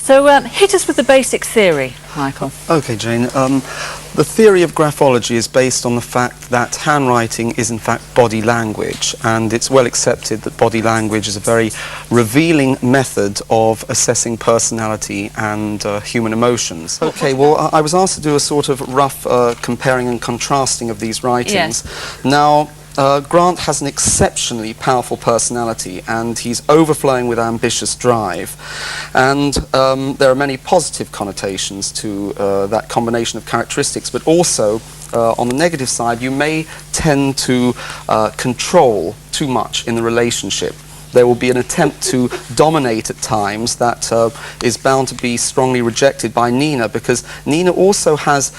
So hit us with the basic theory, Michael. Okay, Jane. The theory of graphology is based on the fact that handwriting is in fact body language, and it's well accepted that body language is a very revealing method of assessing personality and human emotions. Okay, well, I was asked to do a sort of rough comparing and contrasting of these writings. Yes. Now, Grant has an exceptionally powerful personality, and he's overflowing with ambitious drive. And there are many positive connotations to that combination of characteristics, but also on the negative side, you may tend to control too much in the relationship. There will be an attempt to dominate at times that is bound to be strongly rejected by Nina, because Nina also has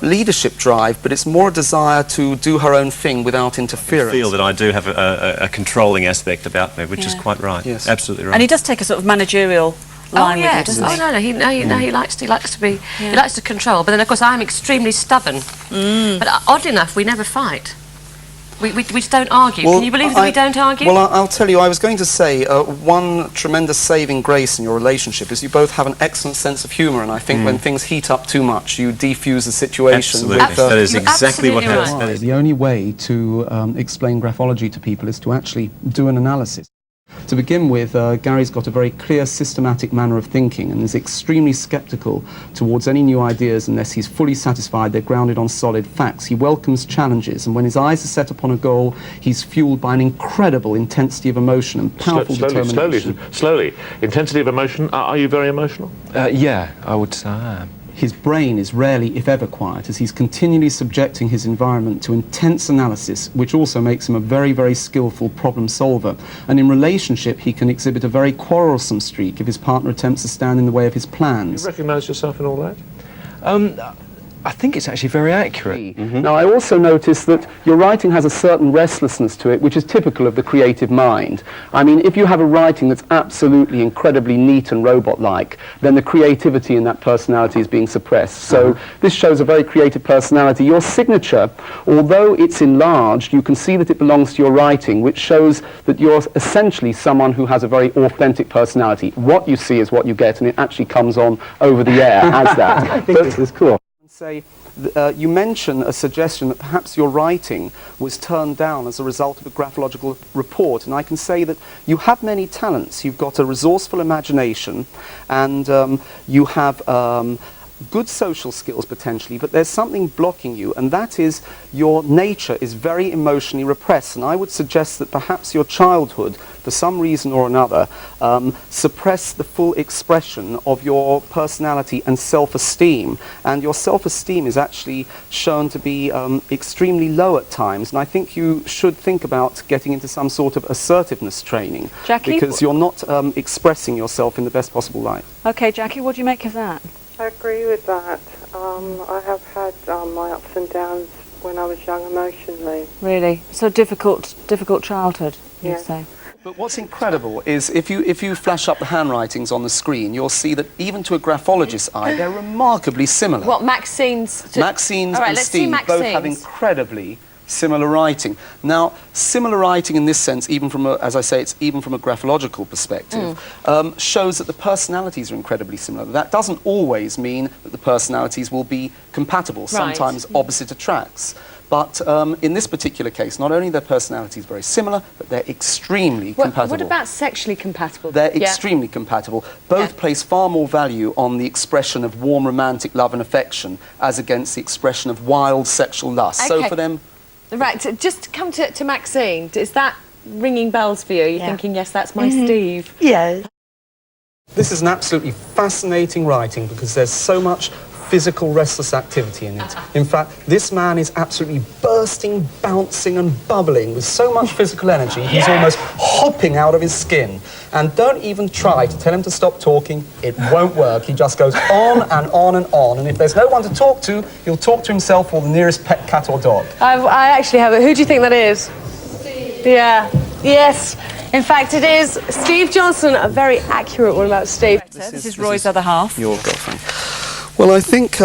leadership drive, but it's more a desire to do her own thing without interference. I feel that I do have a controlling aspect about me, which is quite right. Yes. Absolutely right. And he does take a sort of managerial line with you, doesn't he? He likes to control. But then, of course, I'm extremely stubborn. But oddly enough, we never fight. We just don't argue. Well, can you believe that we don't argue? Well, I'll tell you, I was going to say, one tremendous saving grace in your relationship is you both have an excellent sense of humour, and I think when things heat up too much, you defuse the situation. Absolutely. That is exactly what happens. Right. The only way to explain graphology to people is to actually do an analysis. To begin with, Gary's got a very clear, systematic manner of thinking and is extremely sceptical towards any new ideas unless he's fully satisfied they're grounded on solid facts. He welcomes challenges, and when his eyes are set upon a goal, he's fueled by an incredible intensity of emotion and powerful determination. Slowly. Intensity of emotion. Are you very emotional? Yeah, I would say I am. His brain is rarely, if ever, quiet, as he's continually subjecting his environment to intense analysis, which also makes him a very, very skillful problem solver. And in relationship, he can exhibit a very quarrelsome streak if his partner attempts to stand in the way of his plans. Do you recognise yourself in all that? I think it's actually very accurate. Now, I also notice that your writing has a certain restlessness to it, which is typical of the creative mind. I mean, if you have a writing that's absolutely incredibly neat and robot-like, then the creativity in that personality is being suppressed. So this shows a very creative personality. Your signature, although it's enlarged, you can see that it belongs to your writing, which shows that you're essentially someone who has a very authentic personality. What you see is what you get, and it actually comes on over the air as that. I think this is cool. Say, you mention a suggestion that perhaps your writing was turned down as a result of a graphological report, and I can say that you have many talents. You've got a resourceful imagination, and you have good social skills potentially, but there's something blocking you, and that is your nature is very emotionally repressed. And I would suggest that perhaps your childhood, for some reason or another, suppressed the full expression of your personality and self-esteem, and your self-esteem is actually shown to be extremely low at times, and I think you should think about getting into some sort of assertiveness training, Jackie? because you're not expressing yourself in the best possible light. Okay, Jackie, what do you make of that? I agree with that. I have had my ups and downs when I was young emotionally. Really? So difficult childhood, you Yes. say? But what's incredible is if you flash up the handwritings on the screen, you'll see that even to a graphologist's eye, they're remarkably similar. What, Maxine's... Maxine's All right, and let's see Steve both have Maxine's. incredibly similar writing. Now, similar writing in this sense, even from a, as I say, it's even from a graphological perspective, shows that the personalities are incredibly similar. That doesn't always mean that the personalities will be compatible. Sometimes opposite attracts. But in this particular case, not only are their personalities very similar, but they're extremely compatible. What about sexually compatible? They're extremely compatible. Both place far more value on the expression of warm romantic love and affection as against the expression of wild sexual lust. So for them... Right, so just to come to Maxine, is that ringing bells for you? You're thinking, yes, that's my Steve? Yeah. This is an absolutely fascinating writing because there's so much physical restless activity in it. In fact, this man is absolutely bursting, bouncing and bubbling with so much physical energy, he's almost hopping out of his skin. And don't even try to tell him to stop talking, it won't work. He just goes on and on and on, and if there's no one to talk to, he'll talk to himself or the nearest pet cat or dog. I actually have it. Who do you think that is? Steve. Yeah. Yes. In fact, it is Steve Johnson, a very accurate one about Steve. This is Roy's other half. Your girlfriend. Well, I think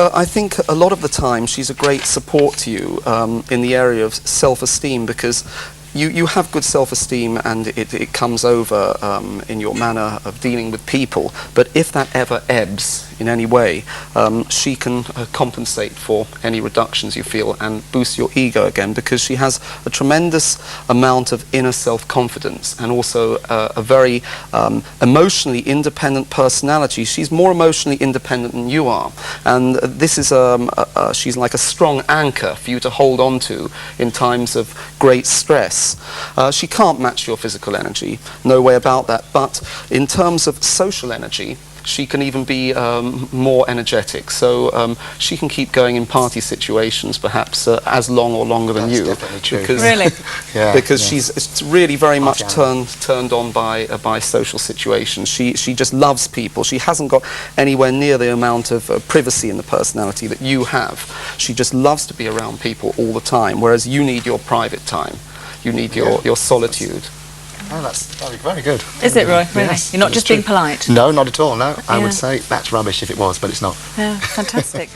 a lot of the time she's a great support to you in the area of self-esteem, because you have good self-esteem, and it comes over in your manner of dealing with people. But if that ever ebbs in any way, she can compensate for any reductions you feel and boost your ego again, because she has a tremendous amount of inner self-confidence and also a very emotionally independent personality. She's more emotionally independent than you are, and this is she's like a strong anchor for you to hold on to in times of great stress. She can't match your physical energy, no way about that, but in terms of social energy, she can even be more energetic, so she can keep going in party situations perhaps as long or longer than you. Definitely true. Because, Really? because she's really very much turned on by social situations. She just loves people. She hasn't got anywhere near the amount of privacy in the personality that you have. She just loves to be around people all the time, whereas you need your private time. You need your solitude. Oh, that's very good. Is it, Roy? Really? Yes, You're not that's just true. being polite? No, not at all, no. I Yeah. would say that's rubbish if it was, but it's not. Yeah, fantastic.